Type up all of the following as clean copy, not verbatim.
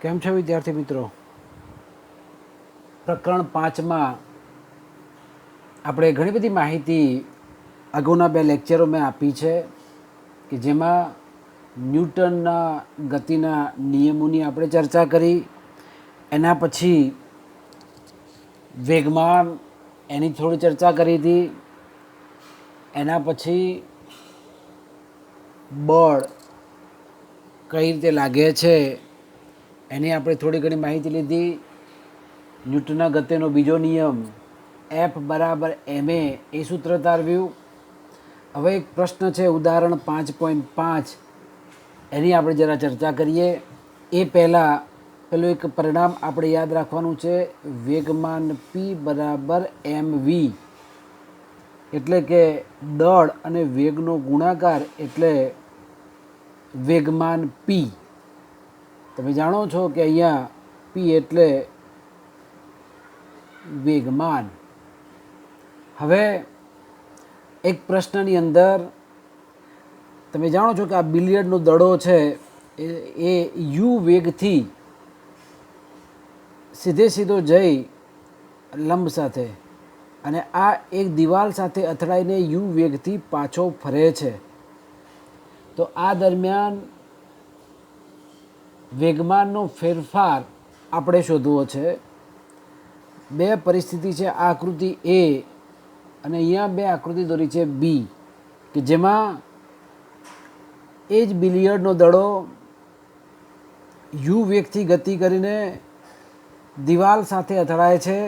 કેમ છો વિદ્યાર્થી મિત્રો? પ્રકરણ 5માં આપણે ઘણી બધી માહિતી અગાઉના 2 લેક્ચરો મેં આપી છે કે જેમાં ન્યૂટનના ગતિના નિયમોની આપણે ચર્ચા કરી. એના પછી વેગમાન એની થોડી ચર્ચા કરી હતી. એના પછી બળ કઈ રીતે લાગે છે એની આપણે થોડી ઘણી માહિતી લીધી. ન્યૂટનના ગતિનો બીજો નિયમ F બરાબર ma એ સૂત્ર તારવ્યું. હવે એક પ્રશ્ન છે ઉદાહરણ 5.5 એની આપણે જરા ચર્ચા કરીએ. એ પહેલાં પેલું એક પરિણામ આપણે યાદ રાખવાનું છે. વેગમાન p બરાબર mv એટલે કે દળ અને વેગનો ગુણાકાર એટલે વેગમાન p. તમે જાણો છો કે અહીંયા p એટલે વેગમાન. હવે એક પ્રશ્નની અંદર તમે જાણો છો કે આ બિલિયર્ડનો દડો છે એ યુ વેગથી સીધો જઈ લંબ સાથે અને આ એક દિવાલ સાથે અથડાઈને યુ વેગથી પાછો ફરે છે. તો આ દરમિયાન વેગમાનનો ફેરફાર આપણે શોધવો છે. 2 પરિસ્થિતિ છે. આ આકૃતિ A અને અહીંયા 2 આકૃતિ દોરી છે B કે જેમાં એ જ બિલિયર્ડનો દડો યુ વેગથી ગતિ કરીને દિવાલ સાથે અથડાય છે,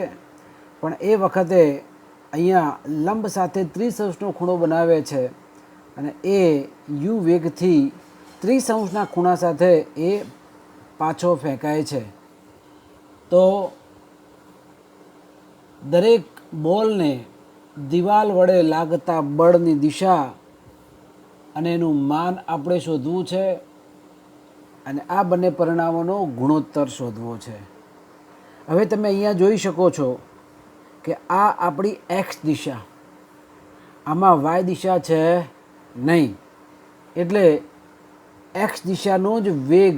પણ એ વખતે અહીંયા લંબ સાથે 30° ખૂણો બનાવે છે અને એ યુ વેગથી 30° ખૂણા સાથે એ પાછો ફેંકાય છે. તો દરેક બોલને દિવાલ વડે લાગતા બળની દિશા અને એનું માન આપણે શોધવું છે અને આ બંને પરિણામોનો ગુણોત્તર શોધવો છે. હવે તમે અહીંયા જોઈ શકો છો કે આ આપણી એક્સ દિશા, આમાં વાય દિશા છે નહીં. એટલે એક્સ દિશાનો જ વેગ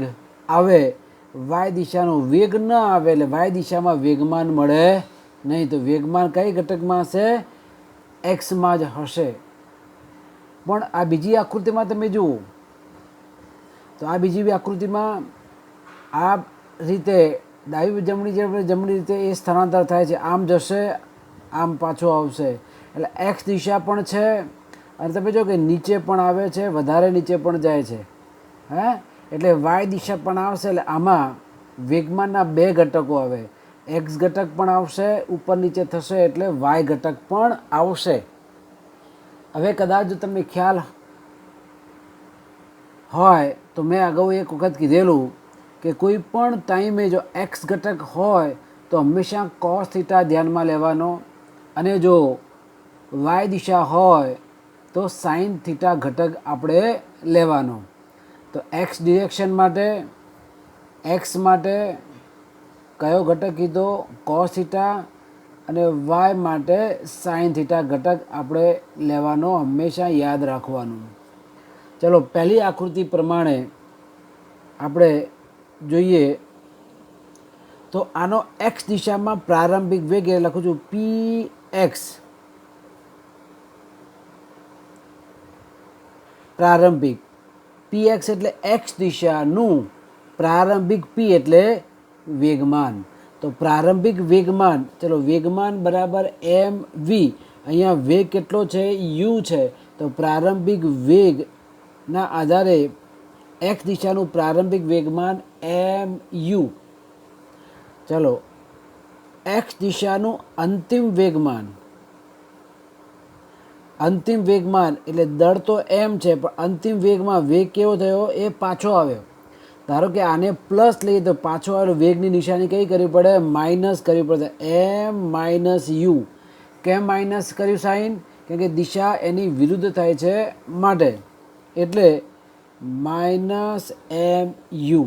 આવે, વાય દિશાનો વેગ ન આવે એટલે વાય દિશામાં વેગમાન મળે નહીં. તો વેગમાન કઈ ઘટકમાં હશે? એક્સમાં જ હશે. પણ આ બીજી આકૃતિમાં તમે જુઓ તો આ બીજી આકૃતિમાં આ રીતે ડાબી જમણી રીતે એ સ્થળાંતર થાય છે. આમ જશે, આમ પાછો આવશે. એટલે એક્સ દિશા પણ છે અને તમે જો કે નીચે પણ આવે છે, વધારે નીચે પણ જાય છે. એટલે વાય દિશા પણ આવશે. એટલે આમાં વેગમાનના 2 ઘટકો આવે. એક્સ ઘટક પણ આવશે, ઉપર નીચે થશે એટલે વાય ઘટક પણ આવશે. હવે કદાચ જો તમને ખ્યાલ હોય તો મેં અગાઉ એક વખત કીધેલું કે કોઈ પણ ટાઈમે જો એક્સ ઘટક હોય તો હંમેશા cos થીટા ધ્યાનમાં લેવાનો અને જો વાય દિશા હોય તો સાઇન થીટા ઘટક આપણે લેવાનો. તો એક્સ ડિરેક્શન માટે એક્સ માટે કયો ઘટક કીધો? cos theta. અને વાય માટે સાઇન થીટા ઘટક આપણે લેવાનો, હંમેશા યાદ રાખવાનું. ચલો પહેલી આકૃતિ પ્રમાણે આપણે જોઈએ તો આનો એક્સ દિશામાં પ્રારંભિક વેગ એ લખું છું પી એક્સ. પ્રારંભિક પી એક્સ એટલે એક્સ દિશાનું પ્રારંભિક પી એટલે વેગમાન. તો પ્રારંભિક વેગમાન, ચલો વેગમાન બરાબર એમ વી. અહીંયા વેગ કેટલો છે? યુ છે. તો પ્રારંભિક વેગના આધારે એક્સ દિશાનું પ્રારંભિક વેગમાન એમ યુ. ચલો એક્સ દિશાનું અંતિમ વેગમાન એટલે દળ તો એમ છે પણ અંતિમ વેગમાં વેગ કેવો થયો? એ પાછો આવ્યો. ધારો કે આને પ્લસ લઈએ તો પાછો આવેલો વેગની નિશાની કઈ કરવી પડે? માઇનસ કરવી પડે. એમ માઇનસ યુ. કેમ માઇનસ કર્યું સાઇન? કેમ કે દિશા એની વિરુદ્ધ થાય છે માટે. એટલે માઇનસ એમ યુ.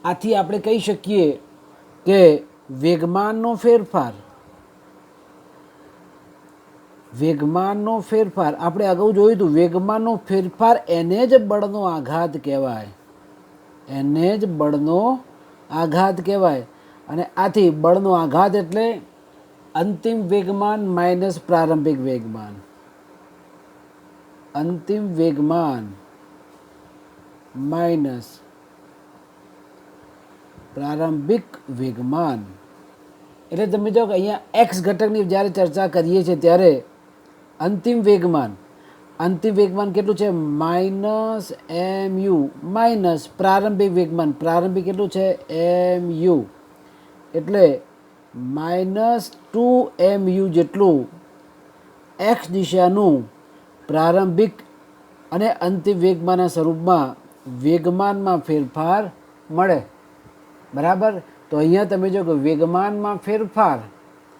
આથી આપણે કહી શકીએ કે વેગમાનનો ફેરફાર આપણે અગાઉ જોયું હતું. વેગમાનનો ફેરફાર એને જ બળનો આઘાત કહેવાય. એને જ બળનો આઘાત કહેવાય. અને આથી બળનો આઘાત એટલે અંતિમ વેગમાન માઇનસ પ્રારંભિક વેગમાન. અંતિમ વેગમાન માઇનસ પ્રારંભિક વેગમાન. એટલે તમે જો કે અહીંયા એક્સ ઘટકની જ્યારે ચર્ચા કરીએ છીએ ત્યારે અંતિમ વેગમાન કેટલું છે? માઇનસ એમ યુ માઇનસ પ્રારંભિક વેગમાન. પ્રારંભિક કેટલું છે? એમ યુ. એટલે -2mu જેટલું એક્સ દિશાનું પ્રારંભિક અને અંતિમ વેગમાનના સ્વરૂપમાં વેગમાનમાં ફેરફાર મળે. બરાબર. તો અહીંયા તમે જો કે વેગમાનમાં ફેરફાર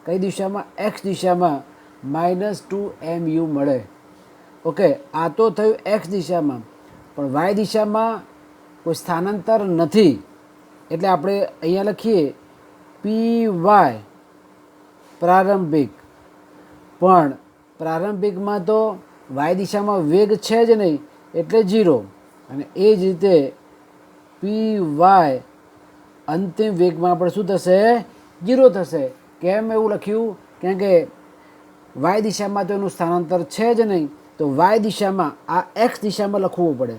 કઈ દિશામાં? એક્સ દિશામાં -2mu મળે. ઓકે, આ તો થયું એક્સ દિશામાં, પણ વાય દિશામાં કોઈ સ્થાનાંતર નથી. એટલે આપણે અહીંયા લખીએ પી વાય પ્રારંભિક. પણ પ્રારંભિકમાં તો વાય દિશામાં વેગ છે જ નહીં, એટલે 0. અને એ જ રીતે પી વાય અંતિમ વેગમાં આપણે શું થશે? 0 થશે. કેમ એવું લખ્યું? કારણ કે વાય દિશામાં તો એનું સ્થાનાંતર છે જ નહીં, તો વાય દિશામાં આ એક્સ દિશામાં લખવું પડે.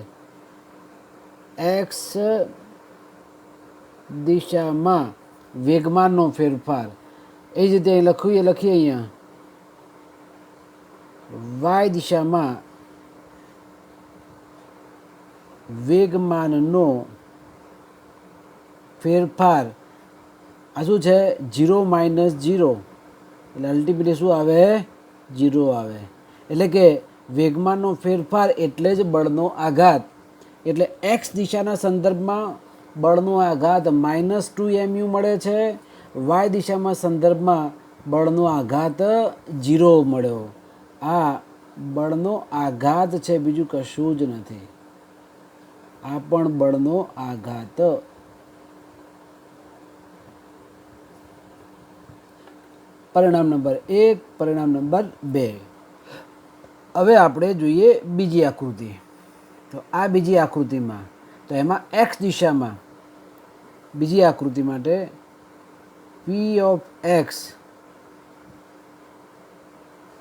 એક્સ દિશામાં વેગમાનનો ફેરફાર. એ જ રીતે લખીએ અહીંયા વાય દિશામાં વેગમાનનો ફેરફાર. આ શું છે? 0 - 0. એટલે અલ્ટિમેટલી શું આવે? 0 આવે. એટલે કે વેગમાનનો ફેરફાર એટલે જ બળનો આઘાત. એટલે એક્સ દિશાના સંદર્ભમાં બળનો આઘાત -2mu મળે છે. વાય દિશામાં સંદર્ભમાં બળનો આઘાત 0 મળ્યો. આ બળનો આઘાત છે, બીજું કશું જ નથી. આ પણ બળનો આઘાત. પરિણામ નંબર 1. પરિણામ નંબર 2. હવે આપણે જોઈએ બીજી આકૃતિ. તો આ બીજી આકૃતિમાં તો એમાં એક્સ દિશામાં બીજી આકૃતિ માટે પી ઓફ એક્સ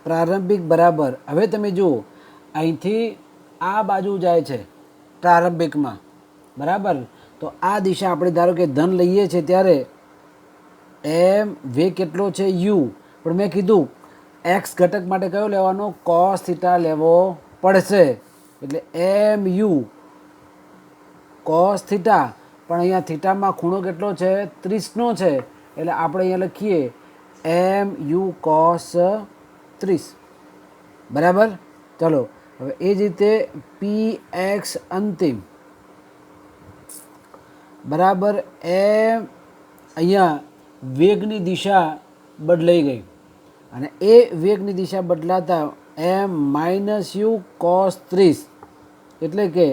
પ્રારંભિક બરાબર. હવે તમે જુઓ, અહીંથી આ બાજુ જાય છે પ્રારંભિકમાં, બરાબર. તો આ દિશા આપણે ધારો કે ધન લઈએ છીએ ત્યારે એમ વેગ કેટલો છે? યુ. પણ મેં કીધું એક્સ ઘટક માટે કયો લેવાનો? કોસ થીટા લેવો પડશે. એટલે એમ યુ કોસ થીટા. પણ અહીંયા થીટામાં ખૂણો કેટલો છે? 30 છે. એટલે આપણે અહીંયા લખીએ એમ યુ કોસ 30. બરાબર. ચલો હવે એ જ રીતે પી એક્સ અંતિમ બરાબર એમ. અહીંયા વેગની દિશા બદલાઈ ગઈ અને એ વેગની દિશા બદલાતા એમ -u cos 30. એટલે કે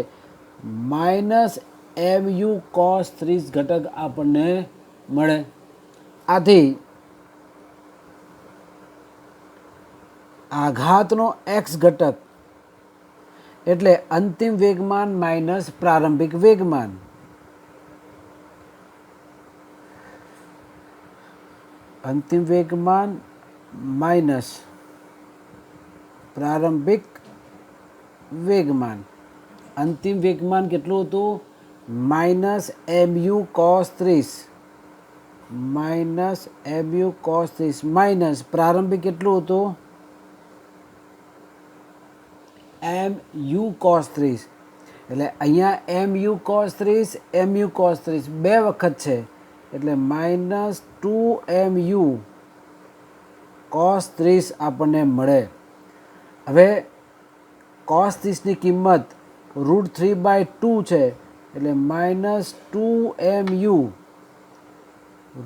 -mu cos 30 ઘટક આપણને મળે. આથી આઘાતનો એક્સ ઘટક એટલે અંતિમ વેગમાન માઇનસ પ્રારંભિક વેગમાન. અંતિમ વેગમાન માઇનસ પ્રારંભિક વેગમાન. અંતિમ વેગમાન કેટલું હતું? -mu cos 30. -mu cos 30 minus પ્રારંભિક કેટલું હતું? mu cos 30. એટલે અહીંયા mu cos 30 mu cos 30 બે વખત છે. એટલે -2mu cos 30 આપણને મળે. હવે cos 30ની કિંમત √3/2 છે. એટલે -2mu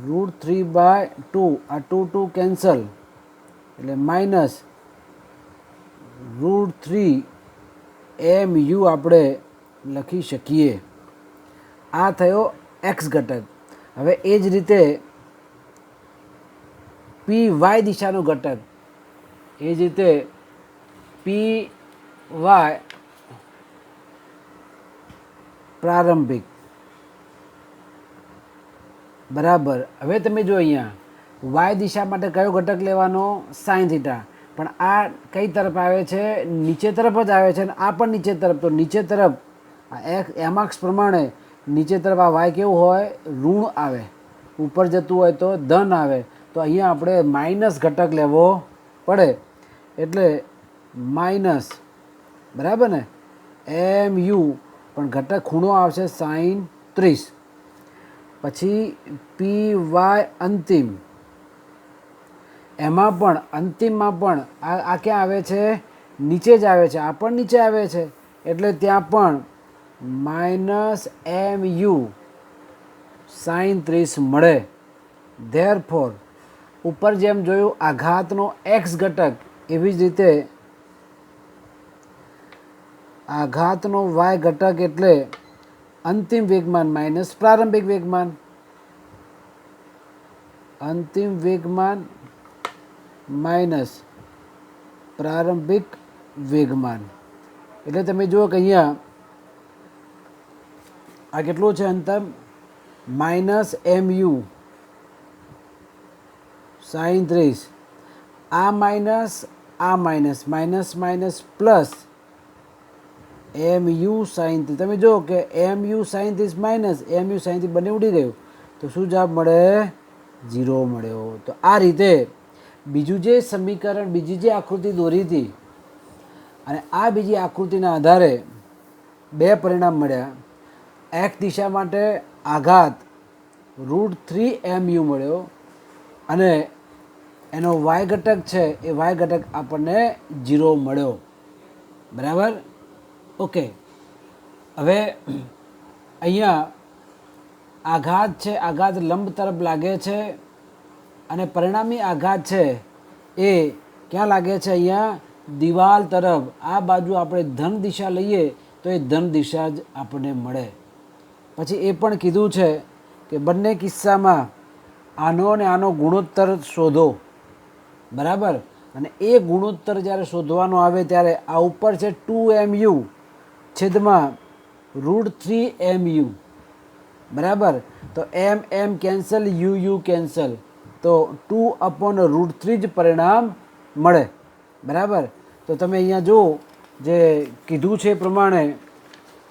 √3/2. આ 2 કેન્સલ. એટલે માઇનસ √3mu આપણે લખી શકીએ. આ થયો એક્સ ઘટક. હવે એ જ રીતે પી વાય દિશાનો ઘટક. એ જ રીતે પી વાય પ્રારંભિક બરાબર. હવે તમે જો અહીંયા વાય દિશા માટે કયો ઘટક લેવાનો? Sine theta. પણ આ કઈ તરફ આવે છે? નીચે તરફ જ આવે છે, અને આ પણ નીચે તરફ. તો નીચે તરફ આ એમાક્સ પ્રમાણે નીચે તરફ આ વાય કેવું હોય? ઋણ આવે. ઉપર જતું હોય તો ધન આવે. તો અહીંયા આપણે માઇનસ ઘટક લેવો પડે. એટલે માઇનસ, બરાબર ને, એમ યુ, પણ ઘટક ખૂણો આવશે સાઇન 30. પછી પી વાય અંતિમ, એમાં પણ અંતિમમાં પણ આ ક્યાં આવે છે? નીચે જ આવે છે. આ પણ નીચે આવે છે, એટલે ત્યાં પણ માઇનસ એમ યુ સાઇન 30 મળે. ધેરફોર ઉપર જેમ જોયું આઘાતનો એક્સ ઘટક, એવી જ રીતે આઘાતનો વાય ઘટક એટલે અંતિમ વેગમાન માઇનસ પ્રારંભિક વેગમાન. અંતિમ વેગમાન માઇનસ પ્રારંભિક વેગમાન. એટલે તમે જુઓ કે અહીંયા આ કેટલું છે અંતર? Minus M U sine 30. આ માઇનસ, આ minus, minus minus plus M U sine 30. તમે જુઓ કે M U sine 30 minus M U sine 30 બંને ઉડી ગયું. તો શું જવાબ મળે? 0 મળ્યો. તો આ રીતે બીજું જે સમીકરણ, બીજી જે આકૃતિ દોરી હતી, અને આ બીજી આકૃતિના આધારે બે પરિણામ મળ્યા. એક્સ દિશા માટે આઘાત √3mu મળ્યો, અને એનો વાય ઘટક છે એ વાય ઘટક આપણને 0 મળ્યો. બરાબર? ઓકે. હવે અહીંયા આઘાત છે, આઘાત લંબ તરફ લાગે છે, અને પરિણામી આઘાત છે એ ક્યાં લાગે છે? અહીંયા દિવાલ તરફ. આ બાજુ આપણે ધન દિશા લઈએ તો એ ધન દિશા જ આપણને મળે. પછી એ પણ કીધું છે કે બંને કિસ્સામાં આનો અને આનો ગુણોત્તર શોધો. બરાબર? અને એ ગુણોત્તર જ્યારે શોધવાનો આવે ત્યારે આ ઉપર છે 2mu છેદમાં √3mu. બરાબર? તો એમ કેન્સલ, યુ કેન્સલ, તો 2/√3 જ પરિણામ મળે. બરાબર? તો તમે અહીંયા જુઓ જે કીધું છે એ પ્રમાણે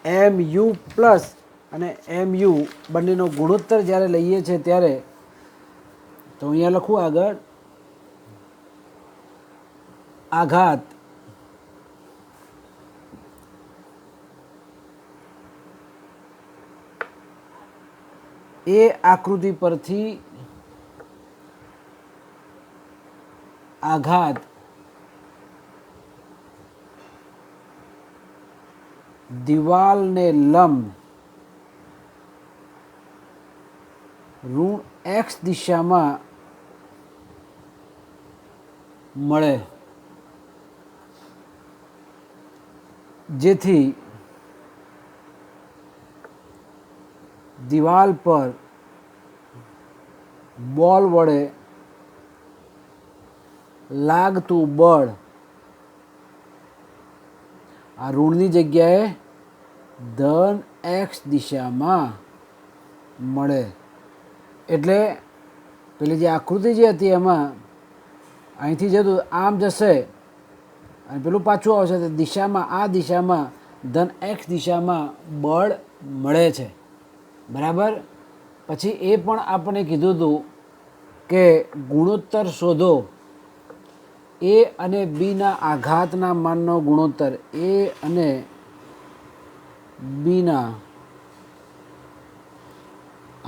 એમ યુ પ્લસ અને એમ યુ બંનેનો ગુણોત્તર જ્યારે લઈએ છીએ ત્યારે, તો અહીંયા લખું આગળ, આઘાત એ આકૃતિ પરથી આઘાત દિવાલને લંબ ઋણ એક્સ દિશામાં મળે, જેથી દિવાલ પર બોલ વડે લાગતું બળ આ ઋણની જગ્યાએ ધન એક્સ દિશામાં મળે. એટલે પેલી જે આકૃતિ જે હતી એમાં અહીંથી જતું આમ જશે અને પેલું પાછું આવશે, તો દિશામાં, આ દિશામાં ધન એક્સ દિશામાં બળ મળે છે. બરાબર? પછી એ પણ આપણે કીધું હતું કે ગુણોત્તર શોધો એ અને બીના આઘાતના માનનો ગુણોત્તર. એ અને બીના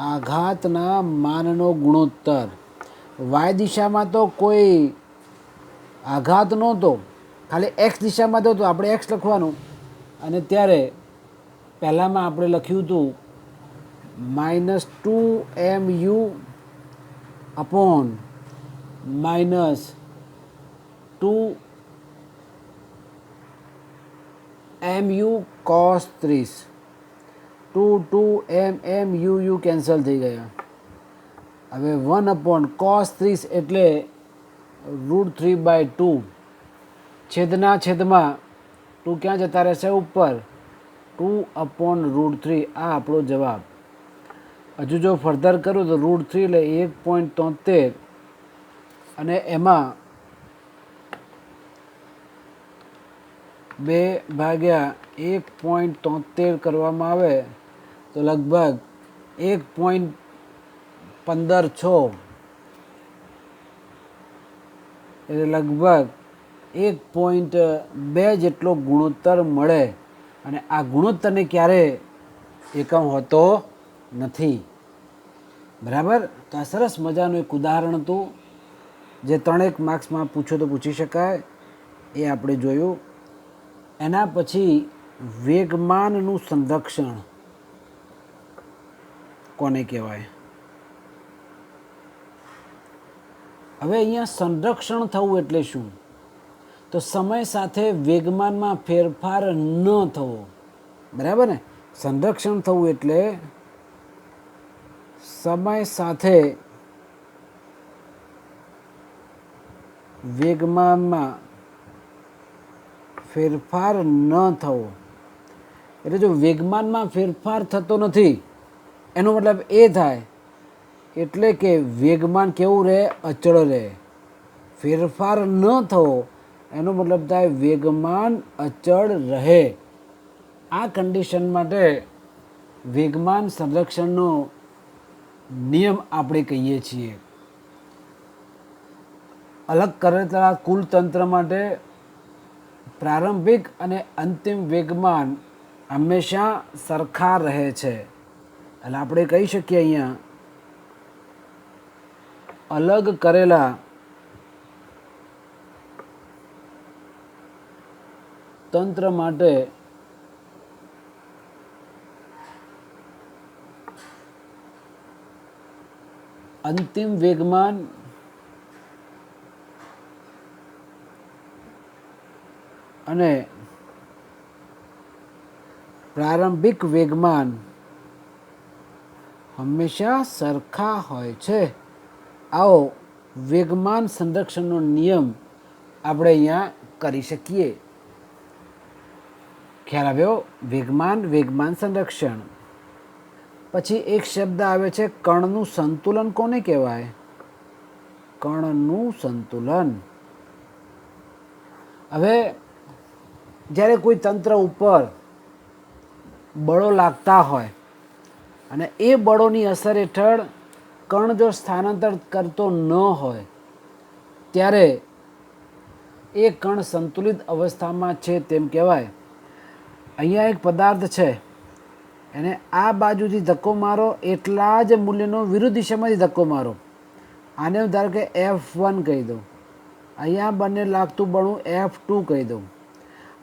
આઘાતના માનનો ગુણોત્તર. વાય દિશામાં તો કોઈ આઘાત નહોતો, ખાલી એક્સ દિશામાં તો આપણે એક્સ લખવાનું. અને ત્યારે પહેલાંમાં આપણે લખ્યું હતું -2mu upon -2mu cos 30. 2 cancel થઈ ગયા. હવે 1/cos 30 એટલે √3/2 છેદના છેદમાં 2 ક્યાં જતા રહેશે? ઉપર. 2/√3. આ આપણો જવાબ. હજુ જો ફર્ધર કરું તો √3 એટલે 1.73 અને એમાં 2/1.73 કરવામાં આવે તો લગભગ 1.156 એટલે લગભગ 1.2 જેટલો ગુણોત્તર મળે. અને આ ગુણોત્તરને ક્યારે એકમ હોતો નથી. બરાબર. તો આ સરસ મજાનું એક ઉદાહરણ હતું જે 3 માર્ક્સમાં પૂછો તો પૂછી શકાય, એ આપણે જોયું. એના પછી વેગમાનનું સંરક્ષણ કોને કહેવાય? હવે અહીંયા સંરક્ષણ થવું એટલે શું? તો સમય સાથે વેગમાનમાં ફેરફાર ન થવો. બરાબર ને? સંરક્ષણ થવું એટલે સમય સાથે વેગમાનમાં ફેરફાર ન થવો. એટલે જો વેગમાનમાં ફેરફાર થતો નથી એનો મતલબ એ થાય એટલે કે વેગમાન કેવું રહે? અચળ રહે. ફેરફાર ન થવો એનો મતલબ થાય વેગમાન અચળ રહે. આ કન્ડિશન માટે વેગમાન સંરક્ષણનો નિયમ આપણે કહીએ છીએ. અલગ કરેલા કુલ તંત્ર માટે પ્રારંભિક અને અંતિમ વેગમાન હંમેશા સરખા રહે છે. એટલે આપણે કહી શકીએ અહીંયા અલગ કરેલા તંત્ર માટે અંતિમ વેગમાન અને પ્રારંભિક વેગમાન હંમેશા સરખા હોય છે. આવો વેગમાન સંરક્ષણનો નિયમ આપણે અહીંયા કરી શકીએ. ખ્યાલ આવ્યો? વેગમાન સંરક્ષણ. પછી એક શબ્દ આવે છે કણનું સંતુલન. કોને કહેવાય? કણનું સંતુલન. હવે જ્યારે કોઈ તંત્ર ઉપર બળો લાગતા હોય અને એ બળોની અસર હેઠળ કણ જો સ્થાનાંતર કરતો ન હોય ત્યારે એ કણ સંતુલિત અવસ્થામાં છે તેમ કહેવાય. અહીંયા એક પદાર્થ છે, એને આ બાજુથી ધક્કો મારો એટલા જ મૂલ્યનો વિરુદ્ધ દિશામાંથી ધક્કો મારો. આને હું ધારો કે F1 કહી દઉં. અહીંયા બંને લાગતું બળું F2 કહી દઉં.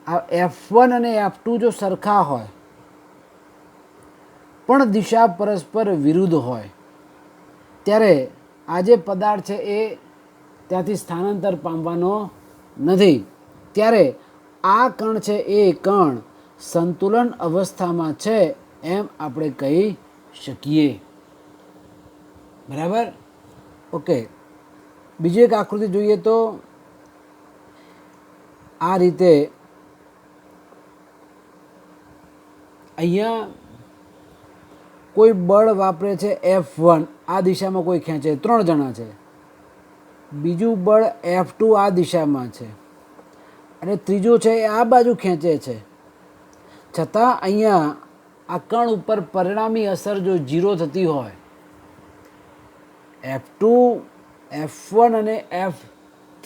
આ F1 અને F2 જો સરખા હોય પણ દિશા પરસ્પર વિરુદ્ધ હોય ત્યારે આ જે પદાર્થ છે એ ત્યાંથી સ્થાનાંતર પામવાનો નથી. ત્યારે આ કણ છે એ કણ સંતુલન અવસ્થામાં છે એમ આપણે કહી શકીએ. બરાબર? ઓકે. બીજી એક આકૃતિ જોઈએ તો આ રીતે અહીંયા કોઈ બળ વાપરે છે F1, આ દિશામાં કોઈ ખેંચે, 3 જણા છે. બીજું બળ F2 આ દિશામાં છે અને ત્રીજું છે એ આ બાજુ ખેંચે છે. છતાં અહીંયા આ કણ ઉપર પરિણામી અસર જો 0 થતી હોય, F2, F1 અને F3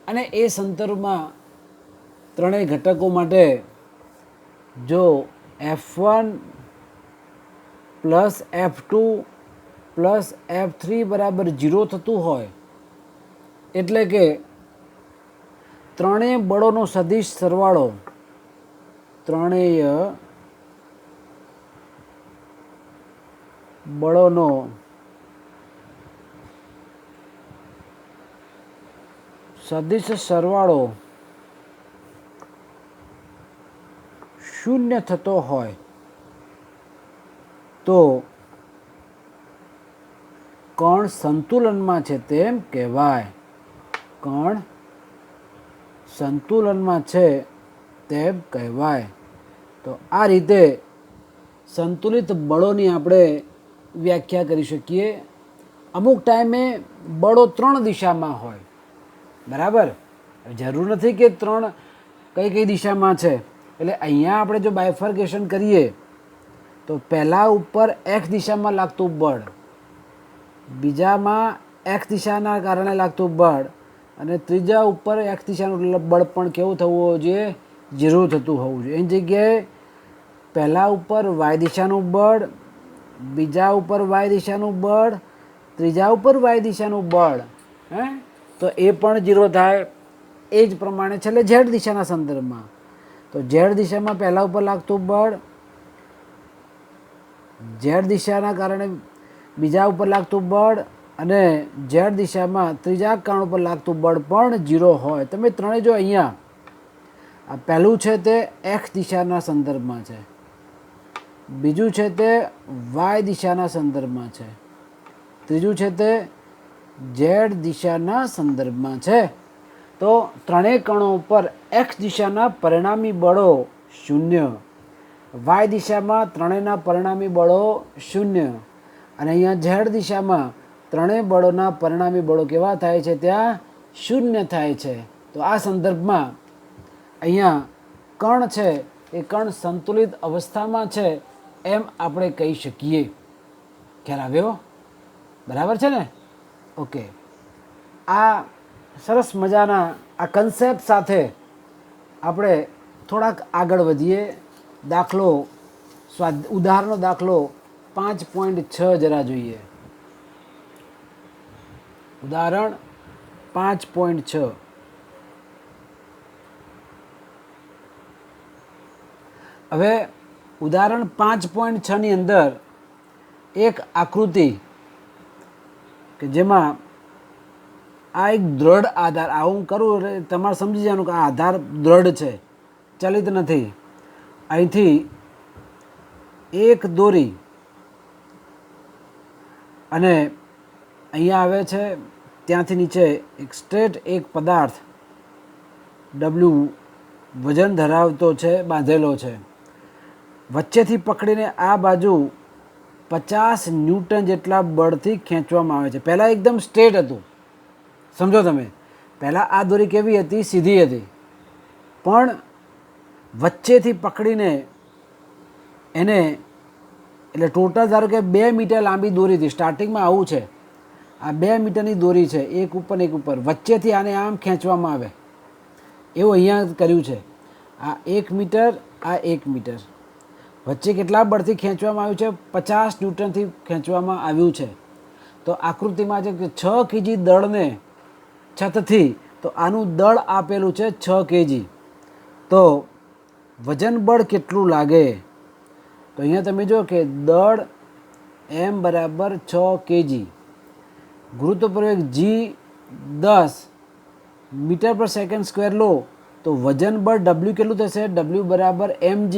અને એ સંદર્ભમાં ત્રણેય ઘટકો માટે જો F1 plus F2 plus F3 બરાબર 0 થતું હોય એટલે કે ત્રણેય બળોનો સદિશ સરવાળો, ત્રણેય બળોનો સદિશ સરવાળો 0 થતો હોય તો કણ સંતુલનમાં છે તેમ કહેવાય. કણ સંતુલનમાં છે તેમ કહેવાય. તો આ રીતે સંતુલિત બળોની આપણે વ્યાખ્યા કરી શકીએ. અમુક ટાઈમે બળો 3 દિશામાં હોય, બરાબર. જરૂર નથી કે 3 કઈ કઈ દિશામાં છે. એટલે અહીંયા આપણે જો બાયફર્કેશન કરીએ તો પહેલાં ઉપર એક્સ દિશામાં લાગતું બળ, બીજામાં એક્સ દિશાના કારણે લાગતું બળ, અને ત્રીજા ઉપર એક્સ દિશાનું બળ પણ કેવું થવું હોવું જોઈએ, 0 થતું હોવું જોઈએ. એની જગ્યાએ પહેલાં ઉપર વાય દિશાનું બળ, બીજા ઉપર વાય દિશાનું બળ, ત્રીજા ઉપર વાય દિશાનું બળ, તો એ પણ 0 થાય. એ જ પ્રમાણે છેલ્લે ઝેડ દિશાના સંદર્ભમાં તો ઝેડ દિશામાં પહેલાં ઉપર લાગતું બળ, ઝેડ દિશાના કારણે બીજા ઉપર લાગતું બળ, અને ઝેડ દિશામાં ત્રીજા કાણ ઉપર લાગતું બળ પણ 0 હોય. તમે ત્રણેય જો અહીંયા આ પહેલું છે તે એક્સ દિશાના સંદર્ભમાં છે, બીજું છે તે વાય દિશાના સંદર્ભમાં છે, ત્રીજું છે તે ઝેડ દિશાના સંદર્ભમાં છે. તો ત્રણેય કણો ઉપર એક્સ દિશાના પરિણામી બળો 0, વાય દિશામાં ત્રણેયના પરિણામી બળો 0, અને અહીંયા ઝેડ દિશામાં ત્રણેય બળોના પરિણામી બળો કેવા થાય છે, ત્યાં 0 થાય છે. તો આ સંદર્ભમાં અહીંયા કણ છે એ કણ સંતુલિત અવસ્થામાં છે એમ આપણે કહી શકીએ. ખ્યાલ આવ્યો? બરાબર છે ને? ઓકે. આ સરસ મજાના આ કન્સેપ્ટ સાથે આપણે થોડાક આગળ વધીએ. ઉદાહરણનો દાખલો 5.6 જરા જોઈએ. ઉદાહરણ 5.6. હવે ઉદાહરણ 5.6 ની અંદર એક આકૃતિ કે જેમાં આ એક દ્રઢ આધાર, આવું કરું એટલે તમારે સમજી જવાનું કે આ આધાર દ્રઢ છે, ચલિત નથી. અહીંથી એક દોરી અને અહીંયા આવે છે, ત્યાંથી નીચે એક સ્ટ્રેટ એક પદાર્થ ડબલ્યુ વજન ધરાવતો છે, બાંધેલો છે. વચ્ચેથી પકડીને આ બાજુ 50 ન્યૂટન જેટલા બળથી ખેંચવામાં આવે છે. પહેલાં એકદમ સ્ટ્રેટ હતું, સમજો તમે. પહેલાં આ દોરી કેવી હતી, સીધી હતી, પણ વચ્ચેથી પકડીને એને, એટલે ટોટલ ધારો કે 2 મીટર લાંબી દોરી હતી. સ્ટાર્ટિંગમાં આવું છે, આ 2 મીટરની દોરી છે, એક ઉપર એક ઉપર, વચ્ચેથી આને આમ ખેંચવામાં આવે એવું અહીંયા કર્યું છે. આ 1 મીટર, આ 1 મીટર, વચ્ચે કેટલા બળથી ખેંચવામાં આવ્યું છે, 50 ન્યૂટનથી ખેંચવામાં આવ્યું છે. તો આકૃતિમાં છે કે 6 કેજી દળને છતથી, તો આનું દળ આપેલું છે 6 કેજી. તો વજન બળ કેટલું લાગે? તો અહીંયા તમે જો કે દળ M બરાબર 6 કેજી, ગુરુત્વ પ્રવેગ G 10 મીટર પર સેકન્ડ સ્ક્વેર લો તો વજન બળ W કેટલું થશે? W બરાબર mg,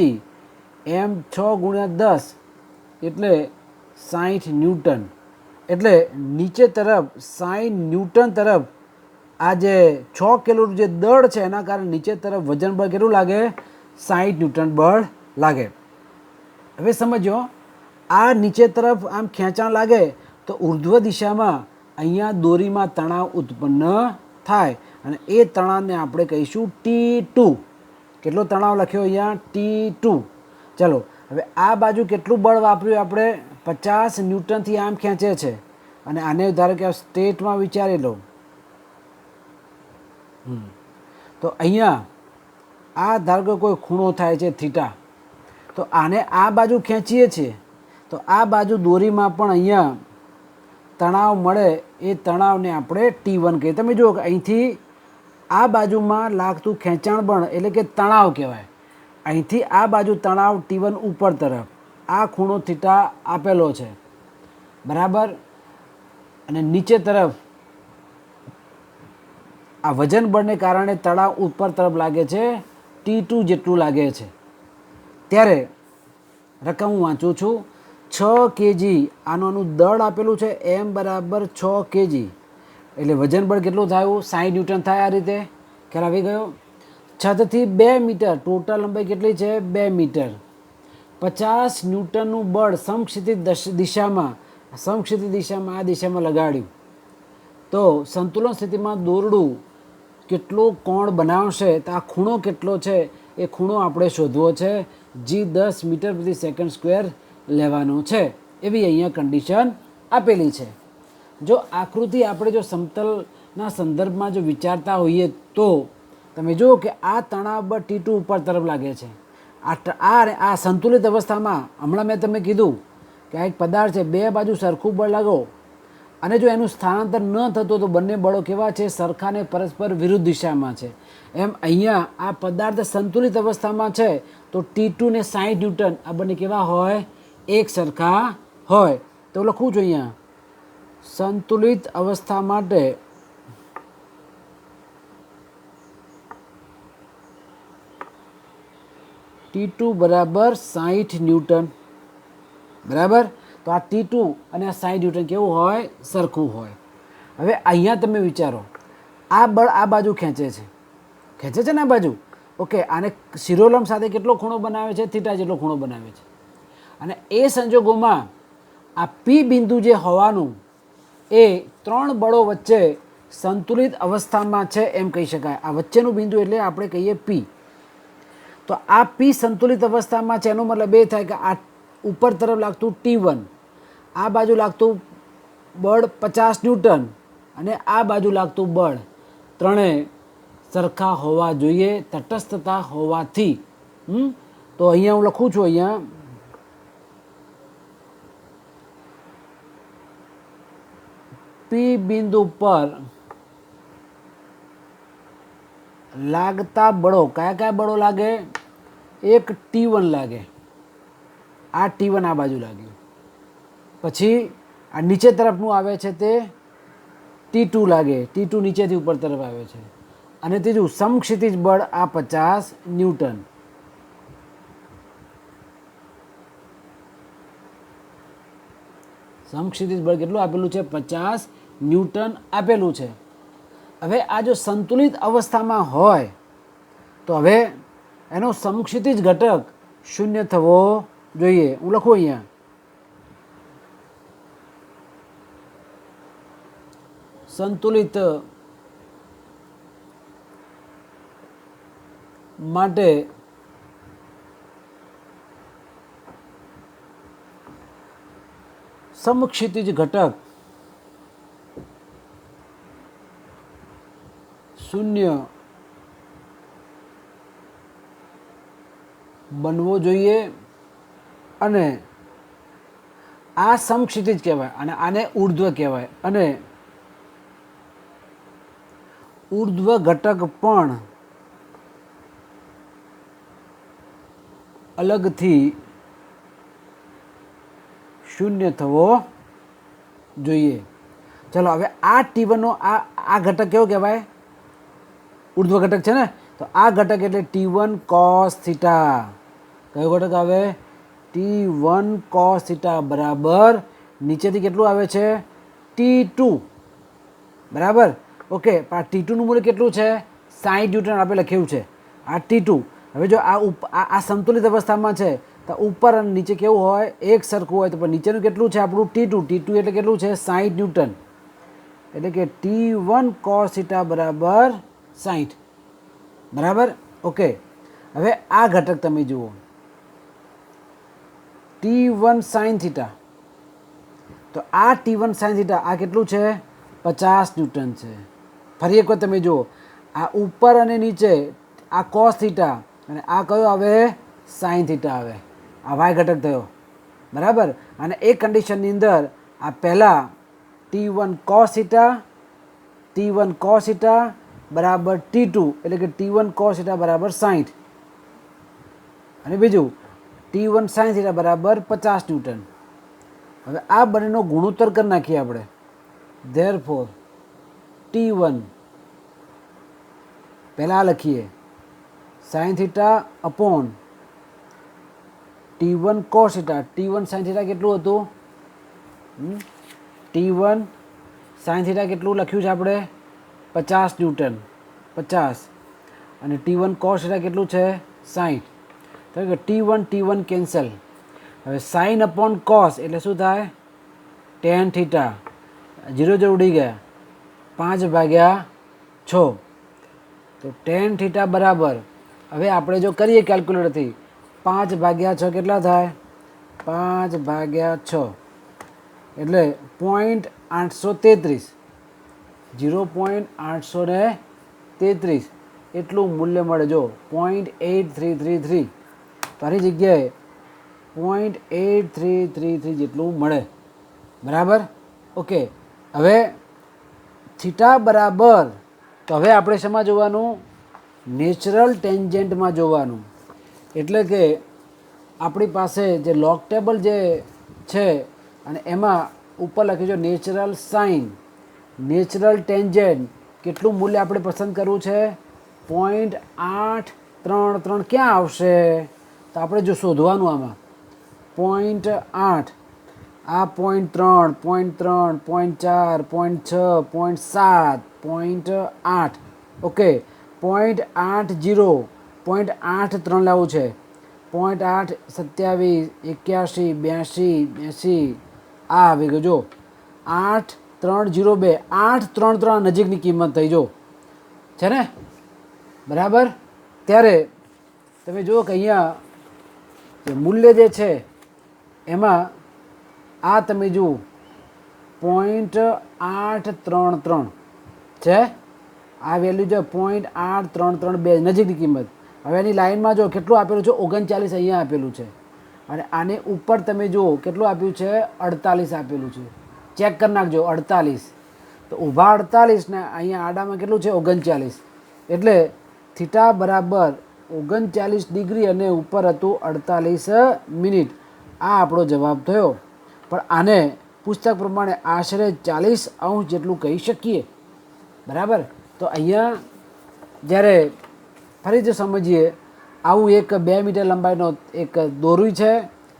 M 6 ગુણ્યા 10 એટલે 60 ન્યૂટન. એટલે નીચે તરફ 60 ન્યૂટન તરફ આ જે 6 કિલોનું જે દળ છે એના કારણે નીચે તરફ વજન બળ કેટલું લાગે? 60 ન્યૂટન બળ લાગે. હવે સમજો, આ નીચે તરફ આમ ખેંચાણ લાગે તો ઉર્ધ્વ દિશામાં અહીંયા દોરીમાં તણાવ ઉત્પન્ન થાય, અને એ તણાવને આપણે કહીશું T2. કેટલો તણાવ લખ્યો અહીંયા? T2. ચલો હવે આ બાજુ કેટલું બળ વાપર્યું આપણે? 50 ન્યૂટનથી આમ ખેંચે છે, અને આને ધારો કે સ્ટેટમાં વિચારી લો. તો અહીંયા આ ધારો કે કોઈ ખૂણો થાય છે થીટા, તો આને આ બાજુ ખેંચીએ છીએ તો આ બાજુ દોરીમાં પણ અહીંયા તણાવ મળે, એ તણાવને આપણે T1 કહીએ. તમે જુઓ કે અહીંથી આ બાજુમાં લાગતું ખેંચાણ બળ એટલે કે તણાવ કહેવાય. અહીંથી આ બાજુ તણાવ T1 ઉપર તરફ, આ ખૂણો થીટા આપેલો છે, બરાબર. અને નીચે તરફ આ વજન બળને કારણે તણાવ ઉપર તરફ લાગે છે, T2 જેટલું લાગે છે. ત્યારે રકમ હું વાંચું છું, 6 કેજી આનું દળ આપેલું છે, M બરાબર 6 કેજી, એટલે વજન બળ કેટલું થયું? 60 ન્યૂટન થાય. આ રીતે ખ્યાલ આવી ગયો? છતથી 2 મીટર, ટોટલ લંબાઈ કેટલી છે? 2 મીટર. 50 ન્યૂટનનું બળ સમક્ષિતિજ દિશામાં આ દિશામાં લગાડ્યું તો સંતુલન સ્થિતિમાં દોરડું કેટલો કોણ બનાવશે તો આ ખૂણો કેટલો છે એ ખૂણો આપણે શોધવો છે. જી 10 મીટર પ્રતિ સેકન્ડ સ્ક્વેર લેવાનું છે એવી અહીંયા કન્ડિશન આપેલી છે. જો આકૃતિ આપણે જો સમતલના સંદર્ભમાં જો વિચારતા હોઈએ તો તમે જુઓ કે આ તણાવ બળ T2 ઉપર તરફ લાગે છે. આ સંતુલિત અવસ્થામાં હમણાં મેં તમે કીધું કે આ એક પદાર્થ છે, બે બાજુ સરખું બળ લાગો અને જો એનું સ્થળાંતર ન થતું તો બંને બળો કેવા છે? સરખા ને પરસ્પર વિરુદ્ધ દિશામાં છે. એમ અહીંયા આ પદાર્થ સંતુલિત અવસ્થામાં છે તો T2 ને 60 ન્યૂટન આ બંને કેવા હોય? એક સરખા હોય. તો લખવું જોઈએ અહીંયા સંતુલિત અવસ્થા માટે T2 બરાબર 60 ન્યૂટન. બરાબર, તો આ T2 અને આ 60 ન્યૂટન કેવું હોય? સરખું હોય. હવે અહીંયા તમે વિચારો, આ બળ આ બાજુ ખેંચે છે ને આ બાજુ. ઓકે, આને શિરોલંબ સાથે કેટલો ખૂણો બનાવે છે? થીટા જેટલો ખૂણો બનાવે છે. અને એ સંજોગોમાં આ P બિંદુ જે હોવાનું એ ત્રણ બળો વચ્ચે સંતુલિત અવસ્થામાં છે એમ કહી શકાય. આ વચ્ચેનું બિંદુ એટલે આપણે કહીએ P. તો આ P સંતુલિત અવસ્થામાં છે એનો મતલબ એ થાય કે આ ઉપર તરફ લાગતું T1, આ બાજુ લાગતું બળ 50 ન્યૂટન અને આ બાજુ લાગતું બળ ત્રણેય સરખા હોવા જોઈએ તટસ્થતા હોવાથી. તો અહીંયા હું લખું છું, અહીંયા P બિંદુ પર લાગતા બળો કયા કયા બળો લાગે? એક T1 લાગે, આ T1 આ બાજુ લાગ્યું. પછી આ નીચે તરફનું આવે છે તે T2 લાગે, T2 નીચેથી ઉપર તરફ આવે છે. અને ત્રીજું સમક્ષિતિજ બળ આ 50 ન્યૂટન. સમક્ષિતિજ બળ કેટલું આપેલું છે? 50 ન્યૂટન આપેલું છે. હવે આ જો સંતુલિત અવસ્થામાં હોય તો હવે એનો સમક્ષિતિજ ઘટક 0 થવો જોઈએ. હું લખું અહીંયા સંતુલિત માટે સમક્ષિતિજ ઘટક 0 બનવો જોઈએ. અને આ સમક્ષિતિજ કહેવાય અને આને ઉર્ધ્વ કહેવાય. અને ઉર્ધ્વ ઘટક પણ અલગથી 0 થવો જોઈએ. ચલો હવે આ T1 નો આ ઘટક કેવો કહેવાય? ઉર્ધ્વ ઘટક છે ને. તો આ ઘટક એટલે T1 cos થીટા. કયો ઘટક આવે? T1 cos થીટા બરાબર નીચેથી કેટલું આવે છે? T2. બરાબર, ઓકે. આ T2 નું મૂલ્ય કેટલું છે? 60 ન્યૂટન આપણે લખ્યું છે. આ T2. હવે જો આ સંતુલિત અવસ્થામાં છે તો ઉપર અને નીચે કેવું હોય? એક સરખું હોય. તો પણ નીચેનું કેટલું છે આપણું? T2 એટલે કેટલું છે? 60 ન્યૂટન. એટલે કે T1 cos થીટા બરાબર 60. બરાબર, ઓકે. હવે આ ઘટક તમે જુઓ T1 sin થીટા. તો આ T1 sin થીટા આ કેટલું છે? 50 ન્યૂટન છે. ફરી એક વખત તમે જુઓ, આ ઉપર અને નીચે આ cos થીટા અને આ કયો આવે? sin થીટા આવે. આ y ઘટક થયો. બરાબર, અને એ કન્ડિશનની અંદર આ પહેલાં T1 cos થીટા બરાબર T2 એટલે કે T1 cos થીટા બરાબર 60 અને બીજું T1 sin થીટા બરાબર 50 ન્યૂટન. હવે આ બંનેનો ગુણોત્તર કરી નાખીએ આપણે. ધેરફોર T1 પહેલાં લખીએ sin theta upon T1 cos theta. T1 sin theta કેટલું હતું? T1 sin થીટા કેટલું લખ્યું છે આપણે? 50 ન્યૂટન. 50 અને T1 cos થીટા કેટલું છે? 60. તો કે T1 કેન્સલ. હવે સાઇન અપોન કોસ એટલે શું થાય? Ten theta. 0 0 ઉડી ગયા, 5/6. તો ટેન થીટા બરાબર, હવે આપણે જો કરીએ કેલ્ક્યુલેટરથી, 5/6 કેટલા થાય? 5/6 એટલે 0.833, 0.833 એટલું મૂલ્ય મળે. જો 0.8333, તારી જગ્યાએ 0.8333 જેટલું મળે. બરાબર? ઓકે. હવે થીટા બરાબર, તો હવે આપણે શેમાં જોવાનું? નેચરલ ટેન્જેન્ટમાં જોવાનું. એટલે કે આપણી પાસે જે લોગ ટેબલ જે છે અને એમાં ઉપર લખ્યું છે નેચરલ સાઇન, નેચરલ ટેન્જેન્ટ, કેટલું મૂલ્ય આપણે પસંદ કરવું છે? 0.833 ક્યાં આવશે? તો આપણે જો શોધવાનું આમાં 0.8, આ 0.3, 0.3, 0.4, 0.6, 0.7, 0.8. ઓકે, 0.80, 0.83 લાવવું છે. 0.8, 27, 81, 82, આ આવી ગયો. જો 8302, 833 નજીકની કિંમત થઈ. જો છે ને? બરાબર? ત્યારે તમે જુઓ કે અહીંયા જે મૂલ્ય જે છે એમાં આ તમે જુઓ 0.833 છે. આ વેલ્યુ છે 0.8332 નજીકની કિંમત. હવે એની લાઇનમાં જો કેટલું આપેલું છે? 39 અહીંયા આપેલું છે. અને આને ઉપર તમે જુઓ કેટલું આપ્યું છે? 48 આપેલું છે. ચેક કરી નાખજો. 48 તો ઊભા 48 ને અહીંયા આડામાં કેટલું છે? 39. એટલે થીટા બરાબર 39 ડિગ્રી અને ઉપર હતું 48 મિનિટ. આ આપણો જવાબ થયો. પણ આને પુસ્તક પ્રમાણે આશરે 40° જેટલું કહી શકીએ. બરાબર? તો અહીંયા જ્યારે ફરીથી સમજીએ, આવું એક 2 મીટર લંબાઈનો એક દોરી છે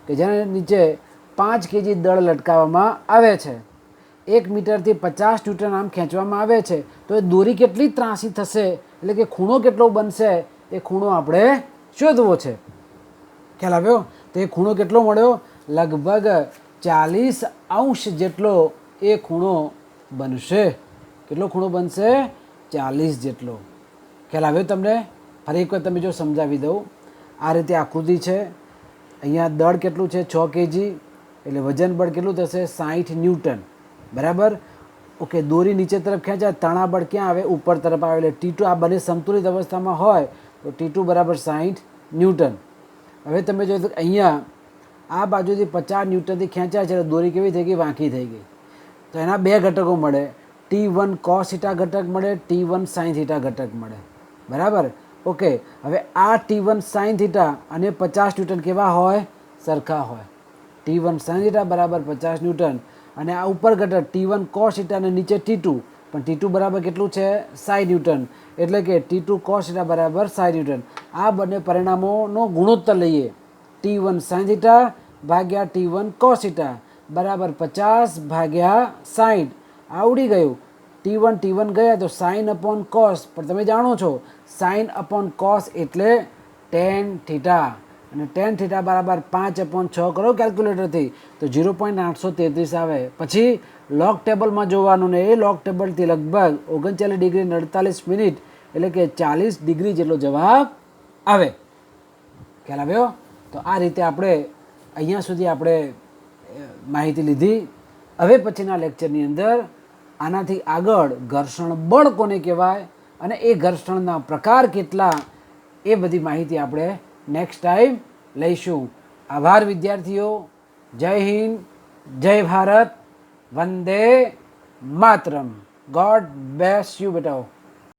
કે જેના નીચે 5 kg દળ લટકાવવામાં આવે છે. 1 મીટરથી 50 ન્યૂટન આમ ખેંચવામાં આવે છે. તો એ દોરી કેટલી ત્રાસી થશે, એટલે કે ખૂણો કેટલો બનશે, એ ખૂણો આપણે શોધવો છે. ખ્યાલ આવ્યો? તો એ ખૂણો કેટલો મળ્યો? લગભગ 40° જેટલો એ ખૂણો બનશે. કેટલો ખૂણો બનશે? 40 જેટલો. ખ્યાલ આવ્યો તમને? ફરી એક વાર તમે જો સમજાવી દઉં. આ રીતે આકૃતિ છે. અહીંયા દળ કેટલું છે? 6 kg, એટલે વજન બળ કેટલું થશે? 60 ન્યૂટન. બરાબર? ઓકે. દોરી નીચે તરફ ખેંચાય, તણા બળ ક્યાં આવે? ઉપર તરફ આવે. એટલે T2 આ બંને સંતુલિત અવસ્થામાં હોય તો T2 બરાબર 60 ન્યૂટન. હવે તમે જોયું તો અહીંયા આ બાજુથી 50 ન્યૂટનથી ખેંચાય છે, દોરી કેવી થઈ ગઈ? વાંકી થઈ ગઈ. તો એના 2 ઘટકો મળે. T1 cos થીટા ઘટક મળે, T1 sin થીટા ઘટક મળે. બરાબર? ઓકે. હવે આ T1 sin થીટા અને 50 ન્યૂટન કેવા હોય? સરખા હોય. T1 sin થીટા બરાબર 50 ન્યૂટન. અને આ ઉપર ઘટક T1 cos થીટા અને નીચે T2, પણ T2 બરાબર કેટલું છે? 60 ન્યૂટન. એટલે કે T2 cos થીટા બરાબર 60 ન્યૂટન. આ બંને પરિણામોનો ગુણોત્તર લઈએ. T1 sin થીટા ભાગ્યા T1 cos થીટા બરાબર 50/60. આવડી ગયું. T1 ગયા તો સાઇન અપોન કોસ, પણ તમે જાણો છો સાઇન અપોન કોસ એટલે ટેન થીટા. અને ટેન થીટા બરાબર 5/6 કરો કેલ્ક્યુલેટરથી તો 0.833 આવે. પછી લોગ ટેબલમાં જોવાનું ને એ લોગ ટેબલથી લગભગ 39° અને 48 મિનિટ એટલે કે 40° જેટલો જવાબ આવે. ખ્યાલ આવ્યો? તો આ રીતે આપણે અહીંયા સુધી આપણે માહિતી લીધી. હવે પછીના લેક્ચરની અંદર આનાથી આગળ ઘર્ષણ બળ કોને કહેવાય અને એ ઘર્ષણના પ્રકાર કેટલા, એ બધી માહિતી આપણે નેક્સ્ટ ટાઈમ લઈશું. આભાર વિદ્યાર્થીઓ. Jai Hind, Jai Bharat, Vande Mataram. God bless you બેટાઓ.